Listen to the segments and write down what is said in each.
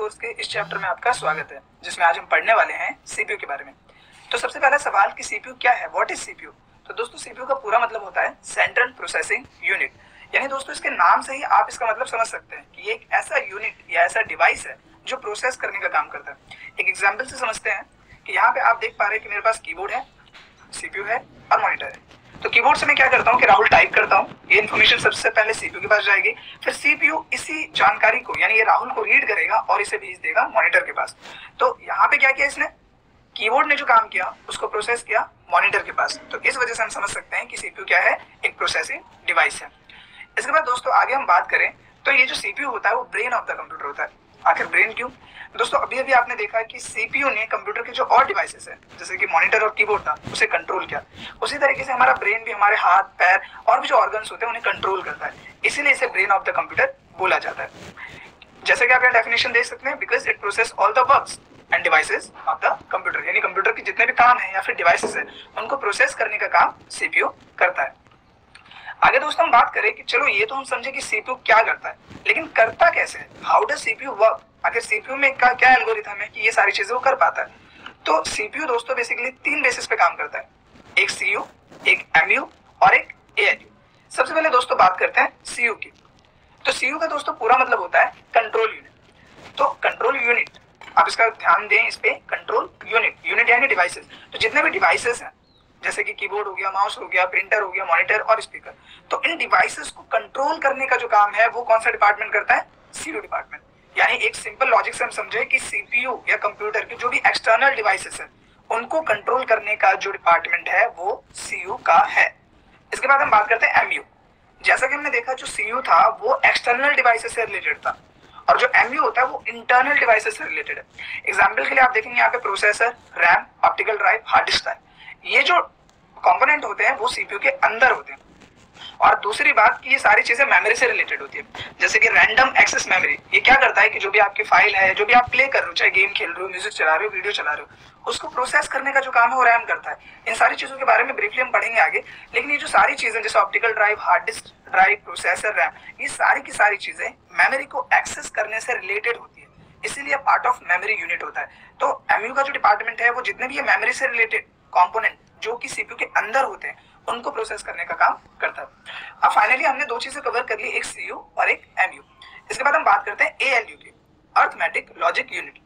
Course के इस chapter में आपका स्वागत है, जिसमें आज हम पढ़ने वाले हैं सीपीयू के बारे में। तो सबसे पहला सवाल कि सीपीयू क्या है, व्हाट इज सीपीयू। तो दोस्तों सीपीयू का पूरा मतलब होता है सेंट्रल प्रोसेसिंग यूनिट। यानी दोस्तों इसके नाम से ही आप इसका मतलब समझ सकते हैं कि ये एक ऐसा यूनिट या ऐसा डिवाइस है जो प्रोसेस करने का काम करता है। एक एग्जाम्पल से समझते हैं कि यहाँ पे आप देख पा रहे हैं कि मेरे पास कीबोर्ड है, सीपीयू है और मॉनिटर है। तो कीबोर्ड से मैं क्या करता हूँ कि राहुल टाइप करता हूँ, ये इन्फॉर्मेशन सबसे पहले सीपीयू के पास जाएगी, फिर सीपीयू इसी जानकारी को यानी ये राहुल को रीड करेगा और इसे भेज देगा मॉनिटर के पास। तो यहाँ पे क्या किया इसने, कीबोर्ड ने जो काम किया उसको प्रोसेस किया मॉनिटर के पास। तो इस वजह से हम समझ सकते हैं कि सीपीयू क्या है, एक प्रोसेसिंग डिवाइस है। इसके बाद दोस्तों आगे हम बात करें तो ये जो सीपीयू होता है वो ब्रेन ऑफ द कंप्यूटर होता है। आखिर ब्रेन क्यों? दोस्तों अभी अभी आपने देखा कि सीपीयू ने कंप्यूटर के जो और डिवाइसेस है जैसे कि मॉनिटर और कीबोर्ड था उसे कंट्रोल किया, उसी तरीके से हमारा ब्रेन भी हमारे हाथ पैर और भी जो ऑर्गन्स होते हैं उन्हें कंट्रोल करता है, इसीलिए इसे ब्रेन ऑफ द कंप्यूटर बोला जाता है। जैसे कि आप यहाँ डेफिनेशन देख सकते हैं, because it process all the works end devices of the computer. यानी कंप्यूटर के जितने भी काम है या फिर डिवाइसेस है उनको प्रोसेस करने का काम सीपीयू करता है। आगे दोस्तों हम बात करें कि चलो ये तो हम समझे कि सीपीयू क्या करता है, लेकिन करता कैसे है, हाउ डज सीपीयू वर्क। आखिर सीपीयू में क्या एल्गोरिथम है कि ये सारी चीजें वो कर पाता है। तो सीपीयू दोस्तों बेसिकली 3 बेसिस पे काम करता है, एक सीयू, एक एमयू और एक एएलयू। सबसे पहले दोस्तों बात करते हैं सीयू की। तो सीयू का दोस्तों पूरा मतलब होता है कंट्रोल यूनिट। तो कंट्रोल यूनिट, आप इसका ध्यान दें इस पे, कंट्रोल यूनिट यानी डिवाइसेस। तो जितने भी डिवाइसेस हैं जैसे कि कीबोर्ड हो गया, माउस हो गया, प्रिंटर हो गया, मॉनिटर और स्पीकर, तो इन डिवाइसेस को कंट्रोल करने का जो काम है वो कौन सा डिपार्टमेंट करता है, सीयू डिपार्टमेंट। यानी एक सिंपल लॉजिक से हम समझे कि सीपीयू या कंप्यूटर के जो भी एक्सटर्नल डिवाइसेस है उनको कंट्रोल करने का जो डिपार्टमेंट है वो सीयू का है। इसके बाद हम बात करते हैं एमयू। जैसा कि हमने देखा जो सीयू था वो एक्सटर्नल डिवाइसेस से रिलेटेड था और जो एमयू होता है वो इंटरनल डिवाइसेस से रिलेटेड है। एग्जाम्पल के लिए आप देखेंगे यहाँ पे processor, RAM, optical drive, hard disk है। ये जो कंपोनेंट होते हैं वो सीपीयू के अंदर होते हैं। और दूसरी बात कि ये सारी चीजें मेमोरी से रिलेटेड होती है, जैसे कि रैंडम एक्सेस मेमोरी। ये क्या करता है कि जो भी आपकी फाइल है, जो भी आप प्ले कर रहे हो, चाहे गेम खेल रहे हो, म्यूजिक चला रहे हो, वीडियो चला रहे हो, उसको प्रोसेस करने का जो काम है वो रैम करता है। इन सारी चीजों के बारे में ब्रीफली हम पढ़ेंगे आगे, लेकिन ये जो सारी चीजें जैसे optical drive, hard disk drive, processor, RAM, ये सारी की सारी चीजें मेमोरी को एक्सेस करने से रिलेटेड होती है, इसीलिए पार्ट ऑफ मेमोरी यूनिट होता है। तो एमयू का जो डिपार्टमेंट है वो जितने भी मेमोरी से रिलेटेड कंपोनेंट जो कि सीपीयू के अंदर होते हैं उनको प्रोसेस करने का काम करता है। अब फाइनली हमने 2 चीजें कवर कर ली, एक सीयू और एक एमयू। इसके बाद हम बात करते हैं एएलयू की, अर्थमेटिक लॉजिक यूनिट।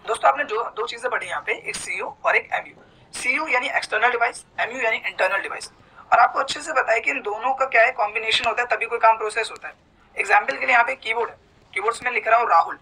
दोस्तों आपने जो 2 चीजें पढ़ी यहाँ पे, एक सीयू और एक एमयू। सीयू यानी एक्सटर्नल डिवाइस, एमयू यानी इंटरनल डिवाइस। और आपको अच्छे से पता है कि इन दोनों का क्या है, कॉम्बिनेशन होता है तभी कोई काम प्रोसेस होता है। एग्जाम्पल के लिए यहाँ पे कीबोर्ड है, कीबोर्ड में लिख रहा हूँ राहुल।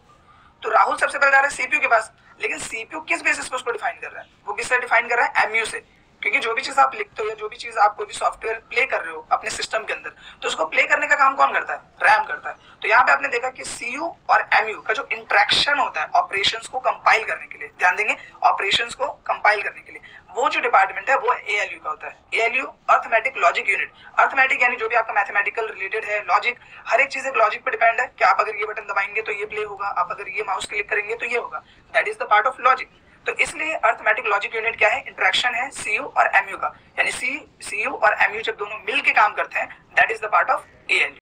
तो राहुल सबसे पहले जा रहा है सीपीयू के पास, लेकिन सीपीयू किस बेसिस पे उसको डिफाइन कर रहा है, वो किससे डिफाइन कर रहा है, एमयू से। क्योंकि जो भी चीज आप लिखते हो या जो भी चीज आप कोई भी सॉफ्टवेयर प्ले कर रहे हो अपने सिस्टम के अंदर, तो उसको प्ले करने का काम कौन करता है, रैम करता है। तो यहाँ पे आपने देखा कि सीयू और एमयू का जो इंटरेक्शन होता है ऑपरेशंस को कंपाइल करने के लिए, ध्यान देंगे ऑपरेशंस को कंपाइल करने के लिए, वो जो डिपार्टमेंट है वो एएलयू का होता है। ALU arithmetic logic unit. Arithmetic यानी जो भी आपका मैथमेटिकल रिलेटेड है, लॉजिक, हर एक चीज एक लॉजिक पे डिपेंड है कि आप अगर ये बटन दबाएंगे तो ये प्ले होगा, आप अगर ये माउस क्लिक करेंगे तो ये होगा, that is the part of logic. तो इसलिए अर्थमेटिक लॉजिक यूनिट क्या है, इंटरेक्शन है सीयू और एमयू का, यानी सीयू और एमयू जब दोनों मिलके काम करते हैं that is the part of ALU.